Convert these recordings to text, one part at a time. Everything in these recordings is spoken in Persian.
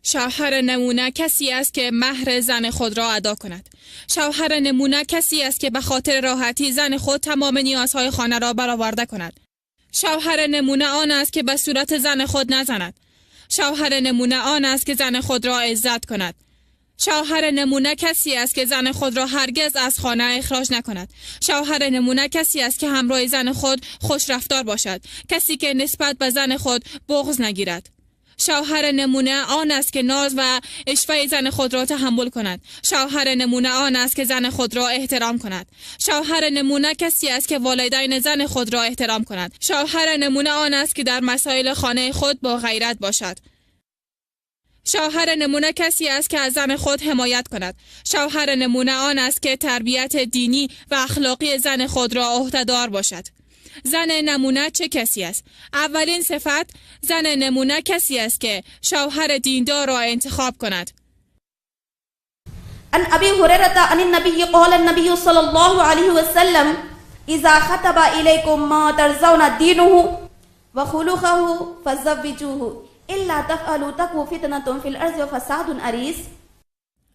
شوهر نمونه کسی است که مهر زن خود را ادا کند. شوهر نمونه کسی است که به خاطر راحتی زن خود تمام نیازهای خانه را برآورده کند. شوهر نمونه آن است که به صورت زن خود نزند. شوهر نمونه آن است که زن خود را عزت کند. شوهر نمونه کسی است که زن خود را هرگز از خانه اخراج نکند. شوهر نمونه کسی است که همراه زن خود خوش رفتار باشد، کسی که نسبت به زن خود بغض نگیرد. شوهر نمونه آن است که ناز و اشفه زن خود را تحمل کند. شوهر نمونه آن است که زن خود را احترام کند. شوهر نمونه کسی است که والدین زن خود را احترام کند. شوهر نمونه آن است که در مسائل خانه خود با غیرت باشد. شوهر نمونه کسی است که از زن خود حمایت کند. شوهر نمونه آن است که تربیت دینی و اخلاقی زن خود را عهده‌دار باشد. زن نمونه چه کسی است؟ اولین صفت، زن نمونه کسی است که شوهر دیندار را انتخاب کند. عن ابی هریره عن النبی قال النبی صلی الله علیه و سلم اذا خطب الیکم ما ترضون دینه و خلقه فزوجوه الا تفعلوا تکو فتنة فی الارض و فساد عریض.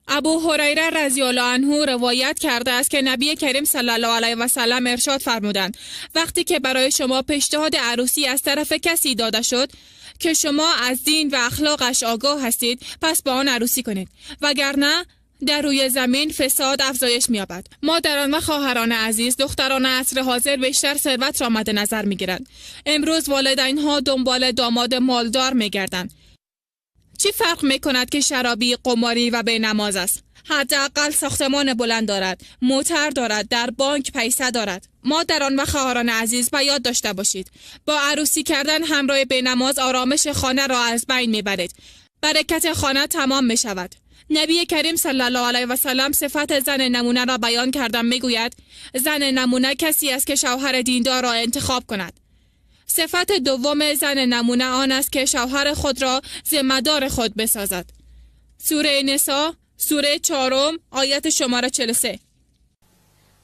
ابو هریره رضی الله عنه روایت کرده است که نبی کریم صلی الله علیه و سلم ارشاد فرمودند وقتی که برای شما پیشنهاد عروسی از طرف کسی داده شد که شما از دین و اخلاقش آگاه هستید، پس با آن عروسی کنید، وگرنه در روی زمین فساد افزایش می‌یابد. مادران و خواهران عزیز، دختران عصر حاضر بیشتر ثروت را مد نظر می‌گیرند. امروز والدین‌ها دنبال داماد مالدار می‌گردند. چی فرق می‌کند که شرابی، قماری و بینماز است؟ حداقل ساختمان بلند دارد، موتر دارد، در بانک پیسه دارد. مادران و خواهران عزیز، به یاد داشته باشید با عروسی کردن همراه بینماز آرامش خانه را از بین می‌برید. برکت خانه تمام می‌شود. نبی کریم صلی الله علیه و سلم صفت زن نمونه را بیان کردن میگوید زن نمونه کسی است که شوهر دیندار را انتخاب کند. صفت دوم زن نمونه آن است که شوهر خود را ذمه‌دار خود بسازد. سوره نساء سوره 4 آیت شماره 43.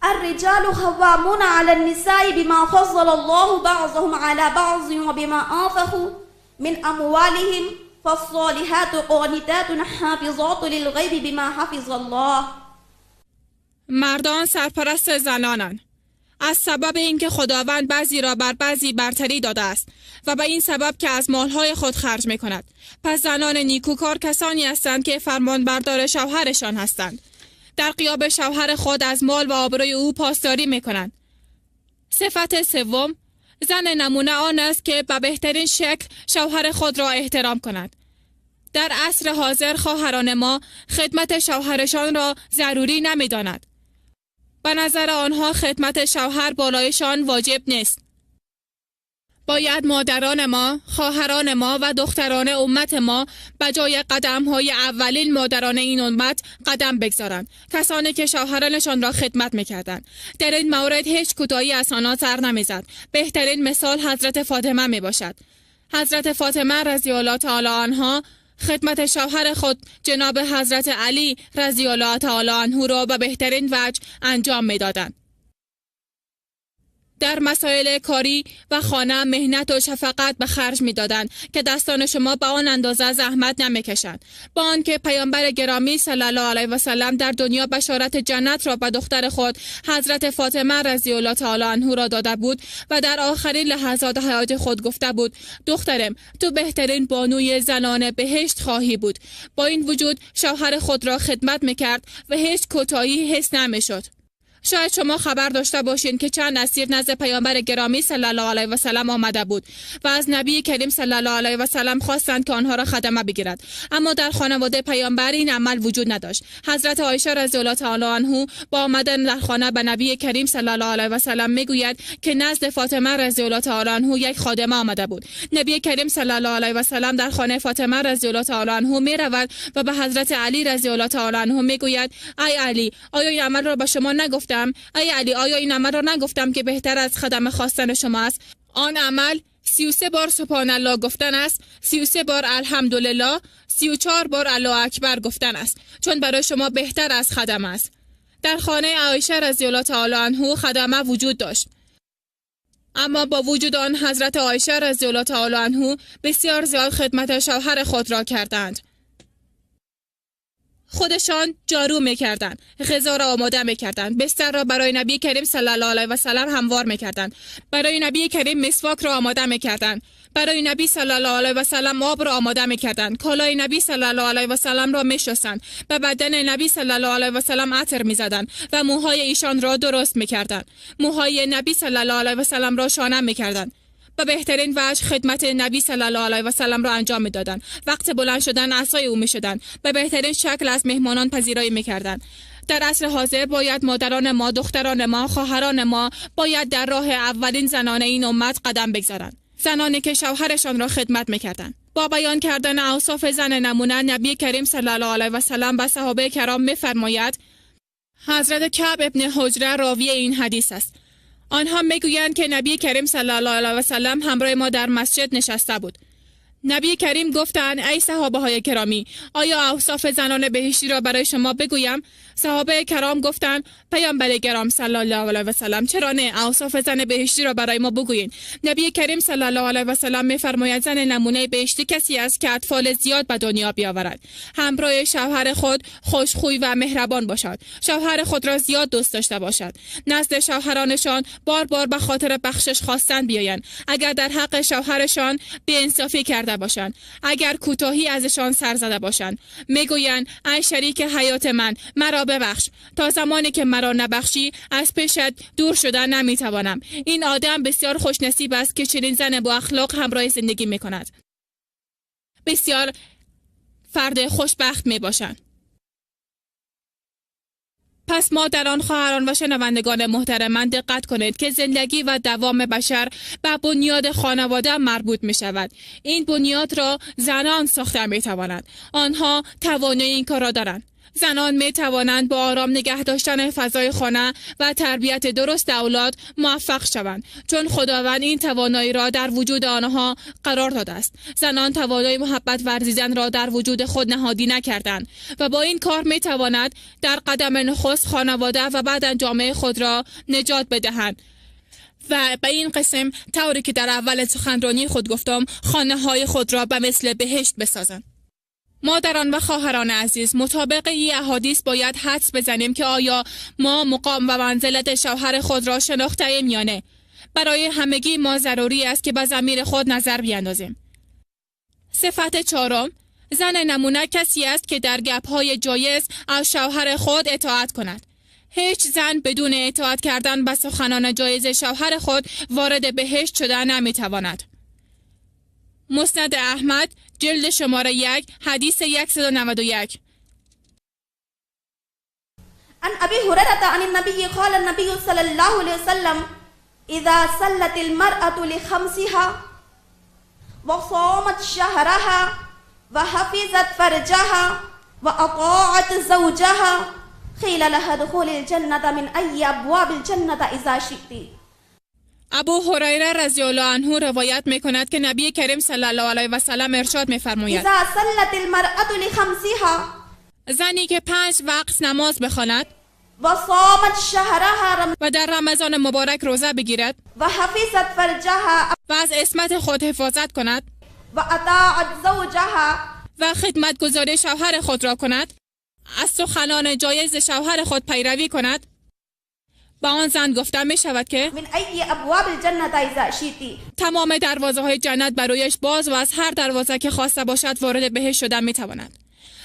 الرجال قوامون علی النساء بما فضل الله بعضهم علی بعض و بما انفقوا من اموالهم فالصالحات قانتات حافظات للغیب بما حفظ الله. مردان سرپرست زنانند از سبب اینکه خداوند بعضی را بر بعضی برتری داده است و به این سبب که از مالهای خود خرج می کند. پس زنان نیکوکار کسانی هستند که فرمان بردار شوهرشان هستند. در غیاب شوهر خود از مال و آبروی او پاسداری می کنند. صفت سوم، زن نمونه آن است که به بهترین شکل شوهر خود را احترام کند. در عصر حاضر خواهران ما خدمت شوهرشان را ضروری نمی داند. به نظر آنها خدمت شوهر بالایشان واجب نیست. باید مادران ما، خواهران ما و دختران امت ما به جای قدم‌های اولین مادران این امت قدم بگذارند، کسانی که شوهرانشان را خدمت می‌کردند. در این مورد هیچ کوتاهی از آنها سر نمی‌زد. بهترین مثال حضرت فاطمه میباشد. حضرت فاطمه رضی الله تعالی عنها خدمت شوهر خود جناب حضرت علی رضی الله تعالی عنه را به بهترین وجه انجام می‌دادند. در مسائل کاری و خانه مهنت و شفقت به خرج می‌دادند که دستان شما به آن اندازه زحمت نمی‌کشند. با آنکه پیامبر گرامی صلی الله علیه و سلم در دنیا بشارت جنت را به دختر خود حضرت فاطمه رضی الله تعالی عنها را داده بود و در آخرین لحظات حیات خود گفته بود دخترم تو بهترین بانوی زنان بهشت خواهی بود. با این وجود شوهر خود را خدمت می‌کرد و هیچ کوتاهی حس نمی‌شد. شاید شما خبر داشته باشین که چند اسیر نزد پیامبر گرامی صلی الله علیه و سلم آمده بود و از نبی کریم صلی الله علیه و سلم خواستند که آنها را خدمه بگیرد، اما در خانواده پیامبر این عمل وجود نداشت. حضرت عایشه رضی الله تعالی عنها با آمدن در خانه به نبی کریم صلی الله علیه و سلم میگوید که نزد فاطمه رضی الله تعالی عنها یک خادمه آمده بود. نبی کریم صلی الله علیه و سلم در خانه فاطمه رضی الله تعالی عنها میرود و به حضرت علی رضی الله تعالی عنها میگوید ای علی، آیا این عمل را به شما نگفتم؟ ای علی، آیا این عمل را نگفتم که بهتر از خدمه خواستن شما است؟ آن عمل 33 بار سبحان الله گفتن است، 33 بار الحمدلله، 34 بار الله اکبر گفتن است، چون برای شما بهتر از خدمه است. در خانه عایشه رضی الله تعالی عنها خدمه وجود داشت، اما با وجود آن حضرت عایشه رضی الله تعالی عنها بسیار زیاد خدمت شوهر خود را کردند. خودشان جارو میکردند، غذا را آماده میکردند، بستر را برای نبی کریم صلی الله علیه و سلم هموار میکردند، برای نبی کریم مسواک را آماده میکردند، برای نبی صلی الله علیه و سلم آب را آماده میکردند، کالای نبی صلی الله علیه و سلم را میشستند، به بدن نبی صلی الله علیه و سلم عطر میزدند و موهای ایشان را درست میکردند، موهای نبی صلی الله علیه و سلم را شانه میکردند. به بهترین وجه خدمت نبی صلی الله علیه و سلم را انجام میدادند. وقت بلند شدن عصای او میشدند. به بهترین شکل از مهمانان پذیرایی میکردند. در عصر حاضر باید مادران ما، دختران ما، خواهران ما باید در راه اولین زنان این امت قدم بگذارند. زنانی که شوهرشان را خدمت میکردند. با بیان کردن اوصاف زن نمونه، نبی کریم صلی الله علیه و سلم به صحابه کرام میفرماید: حضرت کعب ابن حجره راوی این حدیث است. آنها میگویند که نبی کریم صلی الله علیه و سلم همراه ما در مسجد نشسته بود. نبی کریم گفتند: ای صحابه های کرامی، آیا اوصاف زنان بهشتی را برای شما بگویم؟ صحابه کرام گفتند: پیامبر گرام صلی الله علیه و سلم، چرا نه، اوصاف زن بهشتی را برای ما بگویید. نبی کریم صلی الله علیه و سلم میفرماید زن نمونه بهشتی کسی است که اطفال زیاد به دنیا بیاورد، همراه شوهر خود خوشخوی و مهربان باشد، شوهر خود را زیاد دوست داشته باشد، نزد شوهرانشان بار بار به خاطر بخشش خواستن بیایند، اگر در حق شوهرشان بی‌انصافی کرده باشند، اگر کوتاهی ازشان سر زده باشند، میگویند: ای شریک حیات من، مرا ببخش، تا زمانی که مرا نبخشی از پیشت دور شدن نمیتوانم. این آدم بسیار خوش نصیب است که چنین زن با اخلاق همراه زندگی میکند. بسیار فرد خوشبخت میباشند. پس مادران، خواهران و شنوندگان محترم، من دقت کنید که زندگی و دوام بشر به بنیاد خانواده مربوط می شود. این بنیاد را زنان ساخته می توانند. آنها توانایی این کار را دارند. زنان می توانند با آرام نگه داشتن فضای خانه و تربیت درست اولاد موفق شوند، چون خداوند این توانایی را در وجود آنها قرار داده است. زنان توانایی محبت ورزیدن را در وجود خود نهادی نکردند و با این کار می توانند در قدم نخست خانواده و بعد جامعه خود را نجات بدهند و به این قسم، طوری که در اول سخنرانی خود گفتم، خانه های خود را به مثل بهشت بسازند. مادران و خواهران عزیز، مطابق این احادیث باید حدس بزنیم که آیا ما مقام و منزلت شوهر خود را شناخته ایم یا نه. برای همگی ما ضروری است که به ضمیر خود نظر بیاندازیم. صفت چهارم، زن نمونه کسی است که در گپ‌های جایز از شوهر خود اطاعت کند. هیچ زن بدون اطاعت کردن به سخنان جایز شوهر خود وارد بهشت شدن نمیتواند. مسند احمد جلد شماره 1 حدیث 191. عن ابي هريره عن النبي قال النبي صلى الله عليه وسلم: اذا صلت المرأة لخمسها وصامت شهرها وحفظت فرجها واطاعت زوجها قيل لها ادخل الجنة من اي ابواب الجنة اذا شئت. ابو هریره رضی الله عنه روایت میکند که نبی کریم صلی الله علیه و سلم ارشاد میفرماید: اذا صلت المرأة لخمسها، زنی که 5 وقت نماز بخواند و صامت شهرها، و در رمضان مبارک روزه بگیرد و حفظت فرجها، و از عصمت خود حفاظت کند و اطاعت زوجها، و خدمتگزاری شوهر خود را کند، از سخنان جایز شوهر خود پیروی کند، با آن زن گفته می شود که من ای ابواب الجنة اذا شئت، تمام دروازه های جنت برایش باز و از هر دروازه که خواسته باشد وارد بهشت شدن می تواند.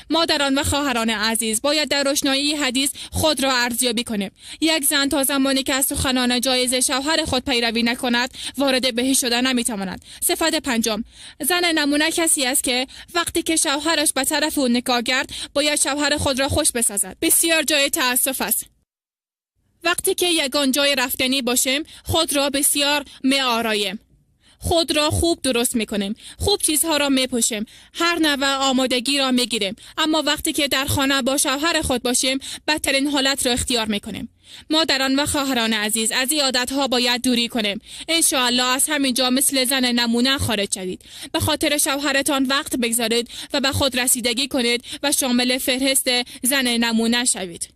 مادران و خواهران عزیز، باید در روشنایی حدیث خود را ارزیابی کنیم. یک زن تا زمانی که از سخنان جایز شوهر خود پیروی نکند وارد بهشت شدن نمی تواند. صفت پنجم، زن نمونه کسی است که وقتی که شوهرش به طرف او نگاه کرد باید شوهر خود را خوش بسازد. بسیار جای تأسف است وقتی که یگان جای رفتنی باشیم خود را بسیار می آراییم، خود را خوب درست میکنیم، خوب چیزها را میپوشیم، هر نوع آمادگی را میگیریم، اما وقتی که در خانه با شوهر خود باشیم بدترین حالت را اختیار میکنیم. مادران و خواهران عزیز، از این عادتها باید دوری کنیم. انشاءالله از همینجا مثل زن نمونه خارج شوید. به خاطر شوهرتان وقت بگذارید و به خود رسیدگی کنید و شامل فهرست زن نمونه شوید.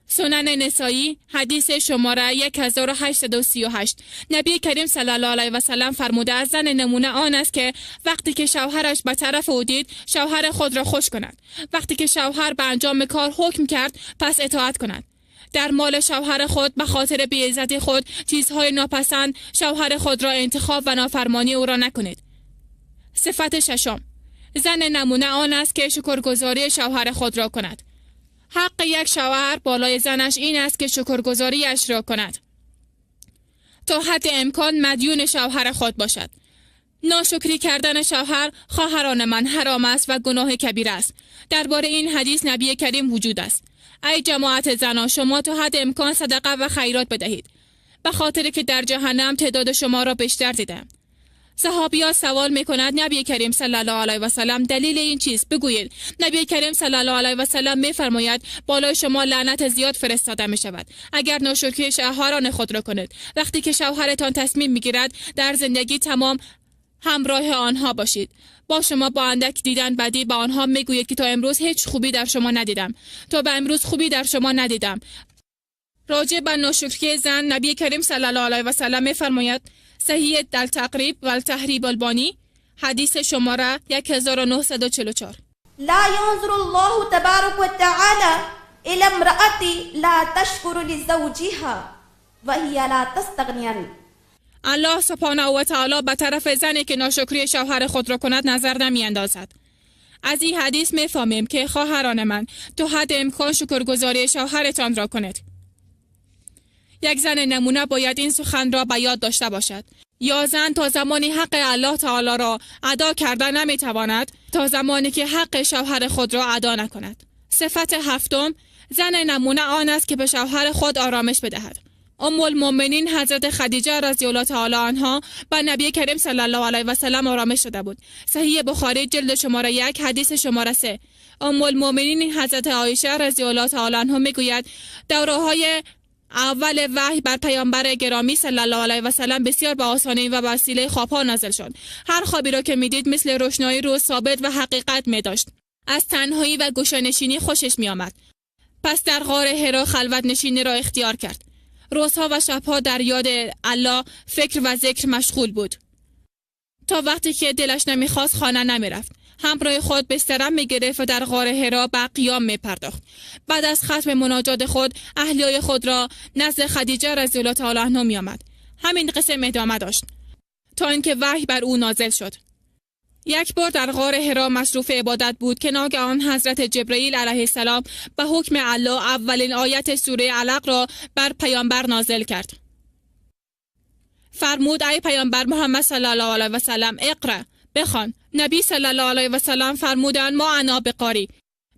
سنن نسائی حدیث شماره 1838. نبی کریم صلی الله علیه و سلم فرموده از زن نمونه آن است که وقتی که شوهرش به طرف او دید شوهر خود را خوش کند. وقتی که شوهر به انجام کار حکم کرد پس اطاعت کند. در مال شوهر خود به خاطر بی‌عزتی خود چیزهای ناپسند شوهر خود را انتخاب و نافرمانی او را نکنید. صفت ششم، زن نمونه آن است که شکرگزاری شوهر خود را کند. حق یک شوهر بالای زنش این است که شکرگزاریش را کند. تا حد امکان مدیون شوهر خود باشد. ناشکری کردن شوهر خواهران من حرام است و گناه کبیره است. درباره این حدیث نبی کریم وجود است. ای جماعت زنان شما تا حد امکان صدقه و خیرات بدهید. به خاطر که در جهنم تعداد شما را بیشتر دیدم. صحابیات سوال می‌کنند نبی کریم صلی الله علیه و سلم دلیل این چیز بگویید. نبی کریم صلی الله علیه و سلم می‌فرماید بالای شما لعنت زیاد فرستاده می‌شود اگر ناشکری شوهران خود را کنید. وقتی که شوهرتان تصمیم می‌گیرد در زندگی تمام همراه آنها باشید. با شما با اندک دیدن بدی به آنها میگوید که تا امروز هیچ خوبی در شما ندیدم. تا به امروز خوبی در شما ندیدم. راجع به ناشکری زن نبی کریم صلی الله علیه و سلم می‌فرماید صحیح در تقریب و تحریب البانی حدیث شماره 1944. لا ينظر الله تبارك وتعالى إلى امرأة لا تشكر لزوجها وهي لا تستغني عنه. الله سبحانه و تعالی به طرف زنی که ناشکری شوهر خود را کند نظر نمی‌اندازد. از این حدیث می‌فهمیم که خواهران من تا حد امکان شکرگزاری شوهرتان را کنید. یک زن نمونه باید این سخن را به یاد داشته باشد. یا زن تا زمانی حق الله تعالی را ادا کرده نمی‌تواند تا زمانی که حق شوهر خود را ادا نکند. صفت هفتم، زن نمونه آن است که به شوهر خود آرامش بدهد. ام المؤمنین حضرت خدیجه رضی الله تعالی عنها با نبی کریم صلی الله علیه و سلم آرامش شده بود. صحیح بخاری جلد شماره 1 حدیث شماره 3. ام المؤمنین حضرت عایشه رضی الله تعالی عنها میگوید دوره‌های اول وحی بر پیامبر گرامی صلی الله علیه و سلم بسیار به آسانی و وسیله خوابها نازل شد. هر خوابی را که میدید مثل روشنایی روز ثابت و حقیقت می داشت. از تنهایی و گوشه‌نشینی خوشش می آمد. پس در غار حرا خلوت نشینی را اختیار کرد. روزها و شبها در یاد الله فکر و ذکر مشغول بود. تا وقتی که دلش نمیخواست خانه نمیرفت. همراه خود بسترم میگرفت و در غار حرا به قیام میپرداخت. بعد از ختم مناجات خود اهلیای خود را نزد خدیجه رضی الله تعالی عنها میآمد. همین قسم ادامه داشت تا اینکه وحی بر او نازل شد. یک بار در غار حرا مصروف عبادت بود که ناگهان حضرت جبرئیل علیه السلام به حکم الله اولین آیت سوره علق را بر پیامبر نازل کرد. فرمود ای پیامبر محمد صلی الله علیه و سلم اقرا، بخوان. نبی صلی الله علیه و سلم فرمودند ما انا بقاری،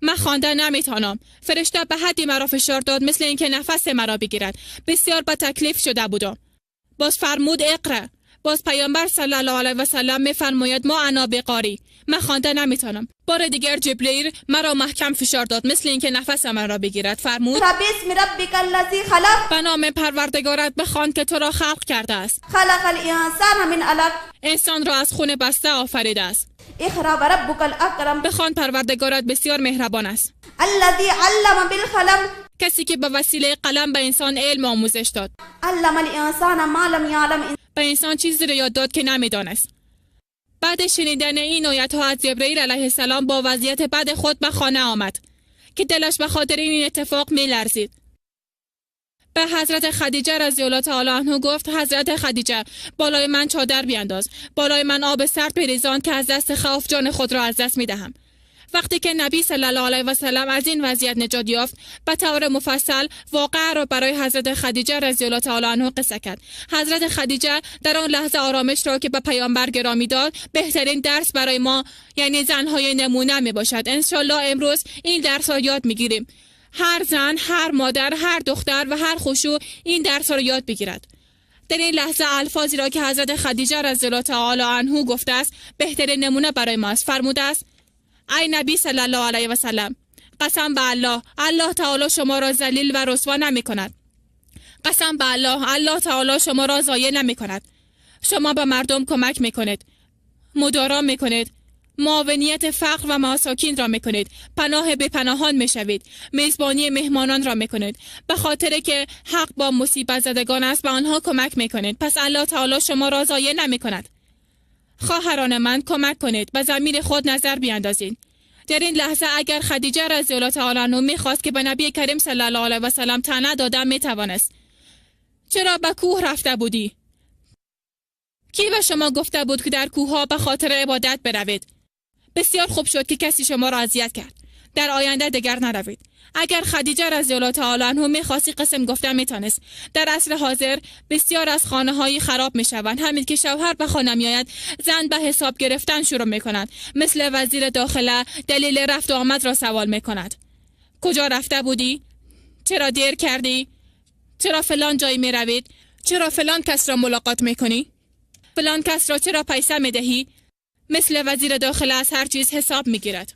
من خواندن نمیتونم. فرشته به حدی مرا فشار داد مثل اینکه نفس مرا بگیرد. بسیار با تکلیف شده بودم. باز فرمود اقرا. باز پیامبر صلی الله علیه و سلم میفرماید ما انا بقاری، من خواندن نمیتونم. بار دیگر جبرئیل مرا محکم فشار داد مثل اینکه نفس مرا بگیرد. فرمود بسم ربک الذی خلق، به نام پروردگارت بخوان که تو را خلق کرده است. خلق الانسان من علق، انسان را از خون بسته آفریده است. اقرا وربک الاکرم، بخوان پروردگارت بسیار مهربان است. الذی علم بالقلم، کسی که به وسیله قلم به انسان علم آموزش داد. علم الانسان ما لم یعلم، به انسان چیزی را یاد داد که نمیدانست. بعد شنیدن این آیت ها از جبرئیل علیه السلام با وضعیت بد خود به خانه آمد که دلش به خاطر این اتفاق می لرزید. به حضرت خدیجه رضی الله تعالی عنها گفت حضرت خدیجه بالای من چادر بیانداز، بالای من آب سرد بریزان که از دست خوف جان خود را از دست می دهم. وقتی که نبی صلی الله علیه و سلم از این وضعیت نجات یافت به طور مفصل واقعه را برای حضرت خدیجه رضی الله تعالی عنها قصه کرد. حضرت خدیجه در آن لحظه آرامش را که به پیامبر گرامی داد بهترین درس برای ما یعنی زنهای نمونه می باشد. انشالله امروز این درس را یاد می گیریم. هر زن، هر مادر، هر دختر و هر خشوع این درس را یاد بگیرد. در این لحظه الفاظی را که حضرت خدیجه رضی الله تعالی عنها گفته است بهترین نمونه برای ما است. فرموده است ای نبی صلی الله علیه و سلم قسم به الله، الله تعالی شما را ذلیل و رسوا نمی کند. قسم به الله، الله تعالی شما را ضایع نمی کند. شما به مردم کمک می کنید، مدارا می کنید، معاونیت فقر و مساکین را میکنید، پناه به پناهان میشوید، میزبانی مهمانان را میکنید. به خاطر که حق با مصیبت زدگان است به آنها کمک میکنید، پس الله تعالی شما را ضایع نمیکند. خواهران من، کمک کنید، به ضمیر خود نظر بیاندازید. در این لحظه اگر خدیجه رضی الله تعالی عنها میخواست که به نبی کریم صلی الله علیه و سلم طعنه داده میتوانست. چرا به کوه رفته بودی؟ کی به شما گفته بود که در کوه ها به خاطر عبادت بروید؟ بسیار خوب شد که کسی شما را اذیت کرد. در آینده دیگر نروید. اگر خدیجه رضی الله تعالی عنها می‌خواستی قسم گفته میتونست. در عصر حاضر بسیار از خانه‌های خراب میشوند. همین که شوهر به خانه میآید، زن به حساب گرفتن شروع میکند. مثل وزیر داخله دلیل رفت و آمد را سوال میکند. کجا رفته بودی؟ چرا دیر کردی؟ چرا فلان جای میروید؟ چرا فلان کس را ملاقات میکنی؟ فلان کس را چرا پیسه میدهی؟ مثل وزیر داخله از هر چیز حساب میگیرد.